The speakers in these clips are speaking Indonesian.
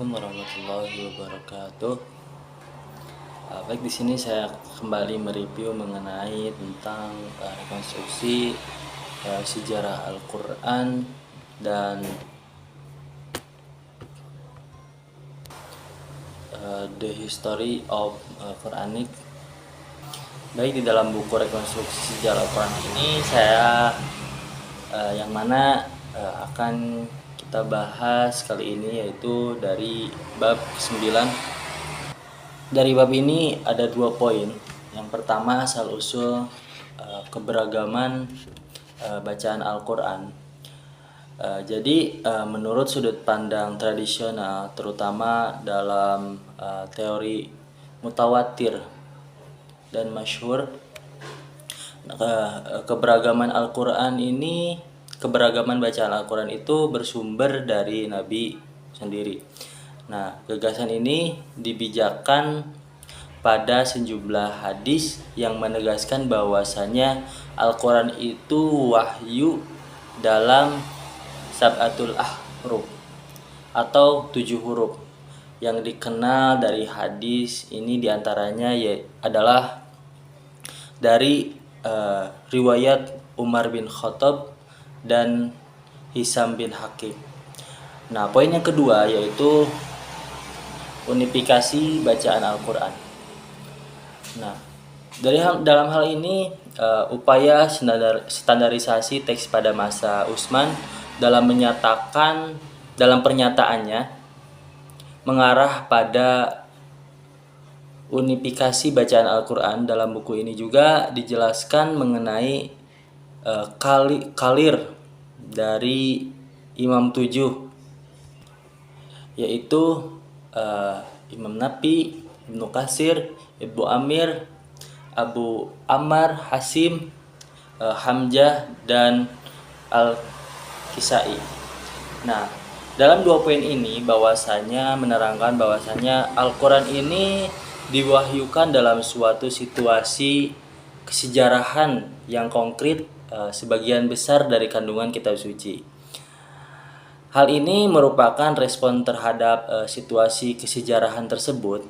Assalamualaikum warahmatullahi wabarakatuh. Baik, di sini saya kembali mereview mengenai tentang rekonstruksi sejarah Al-Quran dan the history of Quranic. Baik, di dalam buku rekonstruksi sejarah Al-Quran ini saya yang mana akan kita bahas kali ini yaitu dari bab 9. Dari bab ini ada 2 poin. Yang pertama, asal usul keberagaman bacaan Al-Quran. Jadi menurut sudut pandang tradisional, terutama dalam teori mutawatir dan masyhur, keberagaman Al-Quran ini, keberagaman bacaan Al-Quran itu bersumber dari Nabi sendiri. Nah, gagasan ini dibijakkan pada sejumlah hadis yang menegaskan bahwasanya Al-Quran itu wahyu dalam sab'atul ahruf atau 7 huruf. Yang dikenal dari hadis ini diantaranya adalah dari riwayat Umar bin Khattab dan Hisam bin Hakim. Nah, poin yang kedua yaitu unifikasi bacaan Al-Quran. Nah, dalam hal ini upaya standarisasi teks pada masa Utsman dalam pernyataannya mengarah pada unifikasi bacaan Al-Quran. Dalam buku ini juga dijelaskan mengenai kalir dari Imam 7, yaitu Imam Nafi, Ibnu Katsir, Ibnu Amir, Abu Ammar, Hasim, Hamzah, dan Al-Kisai. Nah, dalam 2 poin ini bahwasanya menerangkan bahwasanya Al-Quran ini diwahyukan dalam suatu situasi kesejarahan yang konkret, sebagian besar dari kandungan kitab suci. Hal ini merupakan respon terhadap situasi kesejarahan tersebut,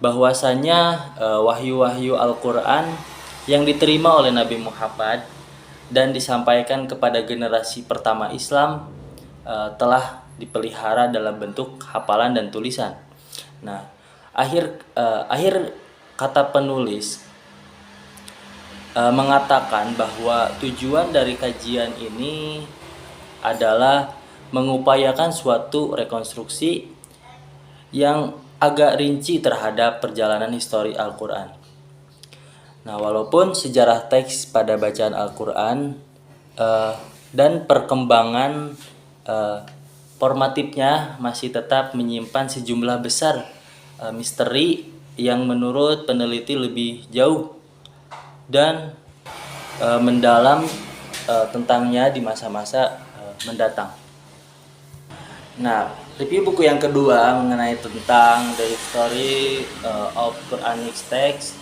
bahwasanya wahyu-wahyu Al-Quran yang diterima oleh Nabi Muhammad dan disampaikan kepada generasi pertama Islam telah dipelihara dalam bentuk hafalan dan tulisan. Nah, akhir kata penulis mengatakan bahwa tujuan dari kajian ini adalah mengupayakan suatu rekonstruksi yang agak rinci terhadap perjalanan histori Al-Quran. Nah, walaupun sejarah teks pada bacaan Al-Quran dan perkembangan formatifnya masih tetap menyimpan sejumlah besar misteri yang menurut peneliti lebih jauh dan mendalam tentangnya di masa-masa mendatang. Nah, review buku yang kedua mengenai tentang the history of Quranic text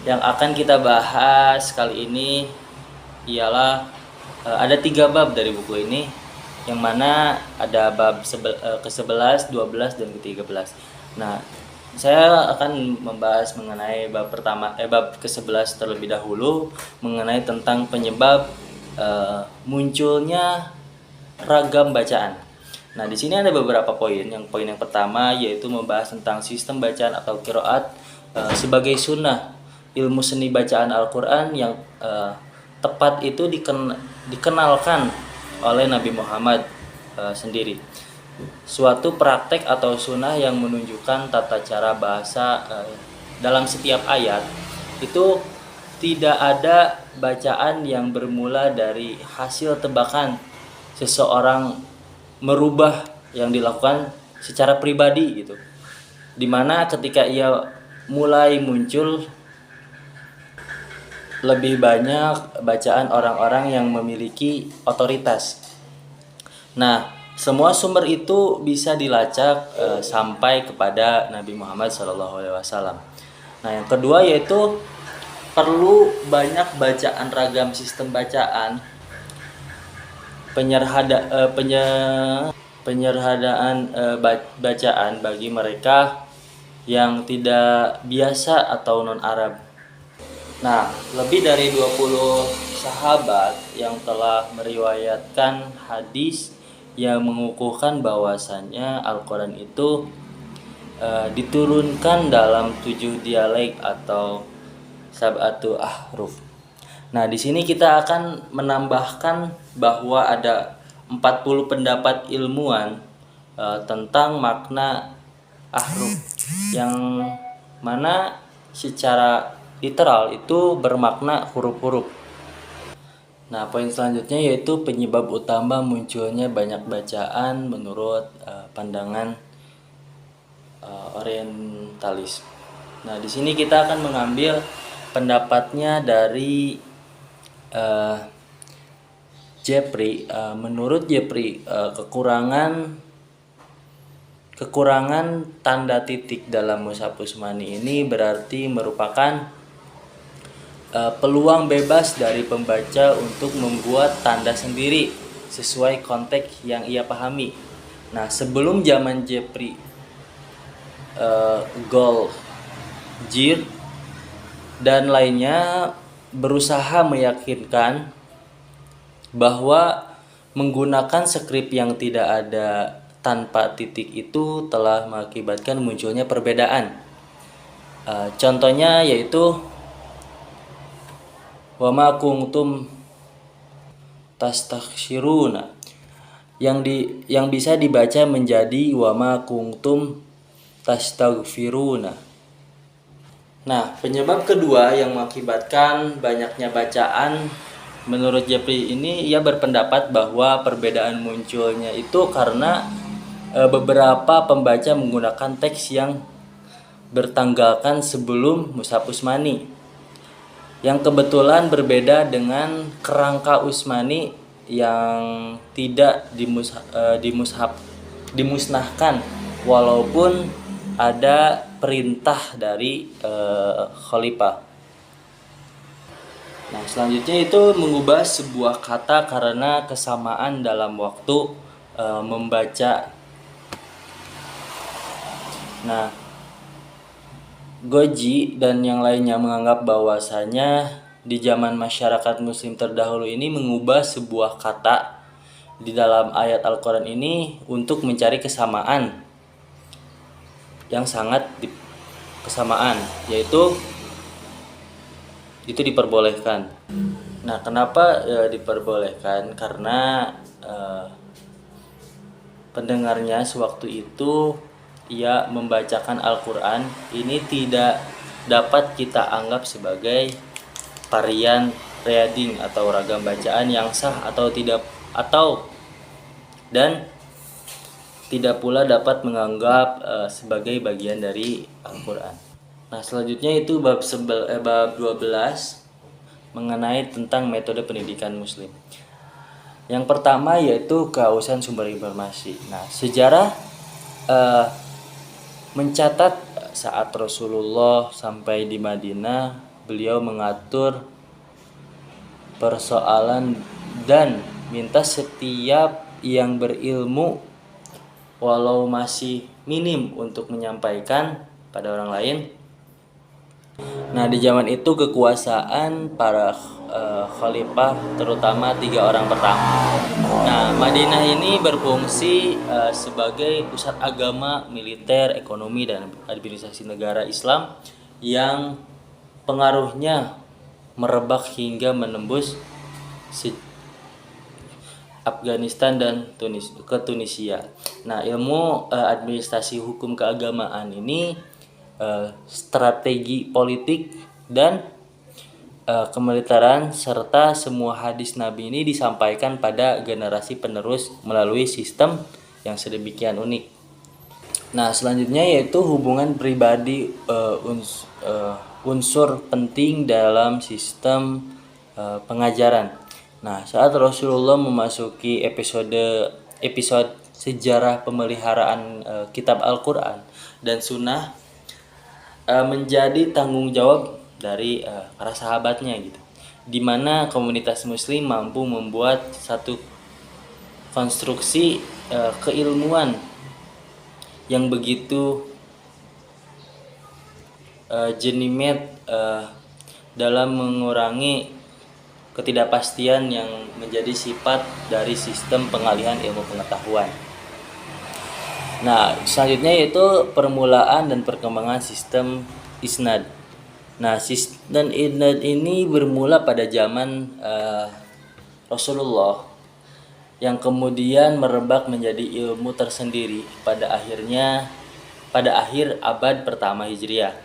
yang akan kita bahas kali ini ialah ada 3 bab dari buku ini, yang mana ada bab ke-11, 12, dan ke-13. Nah, saya akan membahas mengenai bab ke-11 terlebih dahulu, mengenai tentang penyebab munculnya ragam bacaan. Nah, di sini ada beberapa poin. Poin yang pertama yaitu membahas tentang sistem bacaan atau qiraat sebagai sunnah ilmu seni bacaan Al-Quran yang tepat itu dikenalkan oleh Nabi Muhammad sendiri. Suatu praktek atau sunnah yang menunjukkan tata cara bahasa dalam setiap ayat. Itu tidak ada bacaan yang bermula dari hasil tebakan seseorang merubah yang dilakukan secara pribadi gitu. Dimana ketika ia mulai muncul lebih banyak bacaan orang-orang yang memiliki otoritas. Nah, semua sumber itu bisa dilacak sampai kepada Nabi Muhammad SAW. Nah, yang kedua yaitu perlu banyak bacaan ragam sistem bacaan penyederhanaan bacaan bagi mereka yang tidak biasa atau non-Arab. Nah, lebih dari 20 sahabat yang telah meriwayatkan hadis yang mengukuhkan bahwasannya Al-Quran itu diturunkan dalam 7 dialek atau sab'atu ahruf. Nah, di sini kita akan menambahkan bahwa ada 40 pendapat ilmuwan tentang makna ahruf, yang mana secara literal itu bermakna huruf-huruf. Nah, poin selanjutnya yaitu penyebab utama munculnya banyak bacaan menurut pandangan orientalis. Nah, di sini kita akan mengambil pendapatnya dari Jeffrey. Menurut Jeffrey, kekurangan tanda titik dalam mushaf Utsmani ini berarti merupakan peluang bebas dari pembaca untuk membuat tanda sendiri sesuai konteks yang ia pahami. Nah, sebelum zaman Jeffrey, Goldjir dan lainnya berusaha meyakinkan bahwa menggunakan skrip yang tidak ada tanpa titik itu telah mengakibatkan munculnya perbedaan. Contohnya yaitu wama kuntum tastakhiruna yang bisa dibaca menjadi wama kuntum tastaghfiruna. Nah, penyebab kedua yang mengakibatkan banyaknya bacaan menurut Jeffrey ini, ia berpendapat bahwa perbedaan munculnya itu karena beberapa pembaca menggunakan teks yang bertanggalkan sebelum mushaf Utsmani, yang kebetulan berbeda dengan kerangka Utsmani yang tidak dimusnahkan walaupun ada perintah dari khalifah. Nah, selanjutnya itu mengubah sebuah kata karena kesamaan dalam waktu membaca. Nah, Goji dan yang lainnya menganggap bahwasanya di zaman masyarakat muslim terdahulu ini mengubah sebuah kata di dalam ayat Al-Quran ini untuk mencari kesamaan yang sangat kesamaan, yaitu itu diperbolehkan. Nah, kenapa diperbolehkan? Karena pendengarnya sewaktu itu ia membacakan Al-Quran ini tidak dapat kita anggap sebagai varian reading atau ragam bacaan yang sah dan tidak pula dapat menganggap sebagai bagian dari Al-Quran. Nah, selanjutnya itu bab 12 mengenai tentang metode pendidikan muslim. Yang pertama yaitu kehausan sumber informasi. Nah, sejarah mencatat saat Rasulullah sampai di Madinah, beliau mengatur persoalan dan minta setiap yang berilmu walau masih minim untuk menyampaikan pada orang lain. Nah, di zaman itu kekuasaan para khalifah terutama 3 orang pertama. Nah, Madinah ini berfungsi sebagai pusat agama, militer, ekonomi, dan administrasi negara Islam yang pengaruhnya merebak hingga menembus Afghanistan dan ke Tunisia. Nah, ilmu administrasi hukum keagamaan ini, strategi politik dan kemiliteran serta semua hadis Nabi ini disampaikan pada generasi penerus melalui sistem yang sedemikian unik. Nah, selanjutnya yaitu hubungan pribadi, unsur penting dalam sistem pengajaran. Nah, saat Rasulullah memasuki episode sejarah pemeliharaan kitab Al-Quran dan Sunnah menjadi tanggung jawab dari para sahabatnya gitu, di mana komunitas muslim mampu membuat satu konstruksi keilmuan yang begitu jenimet dalam mengurangi ketidakpastian yang menjadi sifat dari sistem pengalihan ilmu pengetahuan. Nah, selanjutnya yaitu permulaan dan perkembangan sistem isnad. Nah, sistem isnad ini bermula pada zaman Rasulullah yang kemudian merebak menjadi ilmu tersendiri pada akhir abad pertama Hijriah.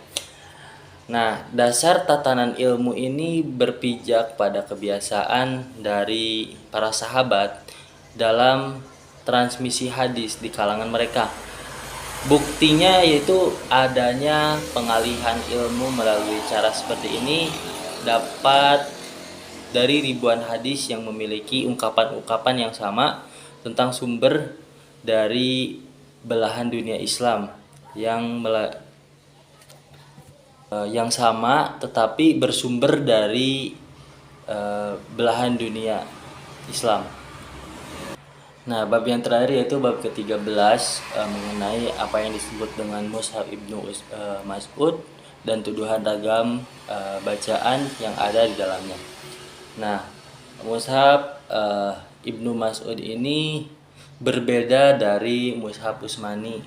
Nah, dasar tatanan ilmu ini berpijak pada kebiasaan dari para sahabat dalam transmisi hadis di kalangan mereka. Buktinya yaitu adanya pengalihan ilmu melalui cara seperti ini dapat dari ribuan hadis yang memiliki ungkapan-ungkapan yang sama tentang sumber dari belahan dunia Islam yang sama tetapi bersumber dari belahan dunia Islam. Nah, bab yang terakhir yaitu bab ke-13 mengenai apa yang disebut dengan Mushaf Ibnu Mas'ud dan tuduhan ragam bacaan yang ada di dalamnya. Nah, Mushaf Ibnu Mas'ud ini berbeda dari Mushaf Utsmani.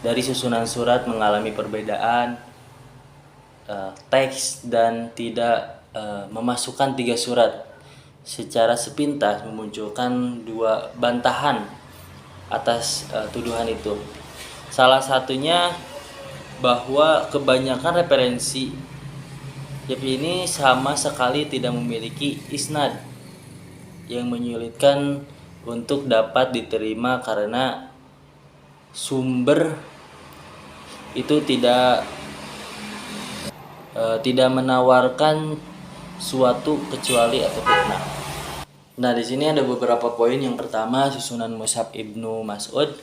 Dari susunan surat mengalami perbedaan teks dan tidak memasukkan 3 surat. Secara sepintas memunculkan 2 bantahan atas tuduhan itu. Salah satunya bahwa kebanyakan referensi ini sama sekali tidak memiliki isnad yang menyulitkan untuk dapat diterima karena sumber itu tidak menawarkan suatu kecuali atau fitnah. Nah, di sini ada beberapa poin. Yang pertama, susunan Mushaf Ibnu Mas'ud.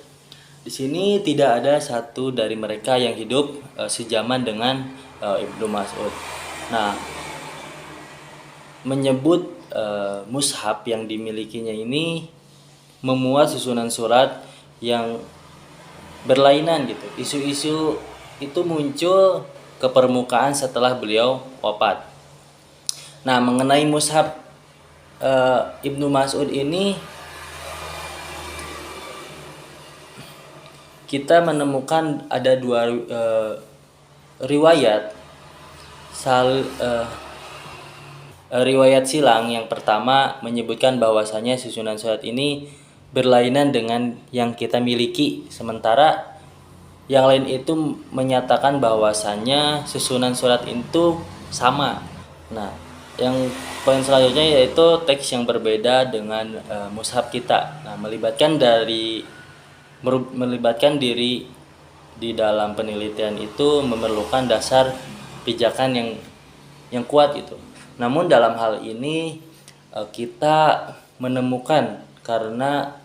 Di sini tidak ada satu dari mereka yang hidup sejaman dengan Ibnu Mas'ud. Nah, menyebut mushaf yang dimilikinya ini memuat susunan surat yang berlainan gitu. Isu-isu itu muncul ke permukaan setelah beliau wafat. Nah, mengenai mushaf Ibnu Mas'ud ini kita menemukan ada 2 riwayat riwayat silang. Yang pertama menyebutkan bahwasanya susunan surat ini berlainan dengan yang kita miliki, sementara yang lain itu menyatakan bahwasanya susunan surat itu sama. Nah, yang poin selanjutnya yaitu teks yang berbeda dengan mushaf kita. Nah, melibatkan diri di dalam penelitian itu memerlukan dasar pijakan yang kuat itu. Namun dalam hal ini kita menemukan karena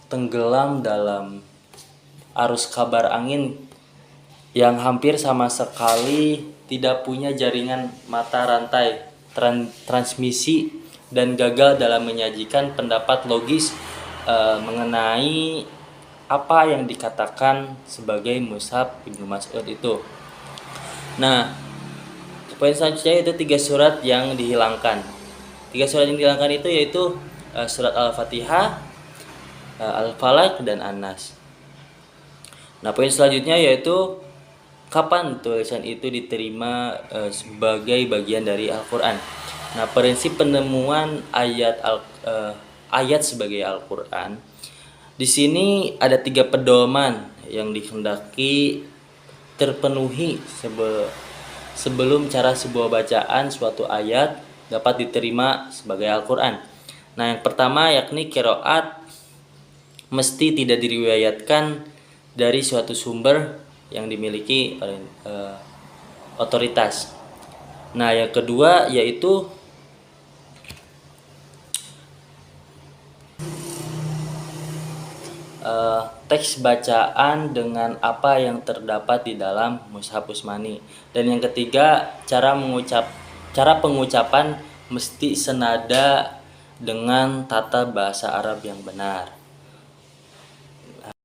tenggelam dalam arus kabar angin yang hampir sama sekali tidak punya jaringan mata rantai transmisi dan gagal dalam menyajikan pendapat logis mengenai apa yang dikatakan sebagai Mushaf Ibnu Mas'ud itu. Nah, poin selanjutnya itu 3 surat yang dihilangkan. 3 surat yang dihilangkan itu yaitu surat Al-Fatihah, Al-Falaq, dan An-Nas. Nah, poin selanjutnya yaitu kapan tulisan itu diterima sebagai bagian dari Al-Quran. Nah, prinsip penemuan ayat sebagai Al-Quran. Di sini ada 3 pedoman yang dikehendaki terpenuhi sebelum cara sebuah bacaan suatu ayat dapat diterima sebagai Al-Quran. Nah, yang pertama yakni qiraat mesti tidak diriwayatkan dari suatu sumber yang dimiliki otoritas. Nah, yang kedua yaitu teks bacaan dengan apa yang terdapat di dalam Mushaf Utsmani. Dan yang ketiga, cara pengucapan mesti senada dengan tata bahasa Arab yang benar.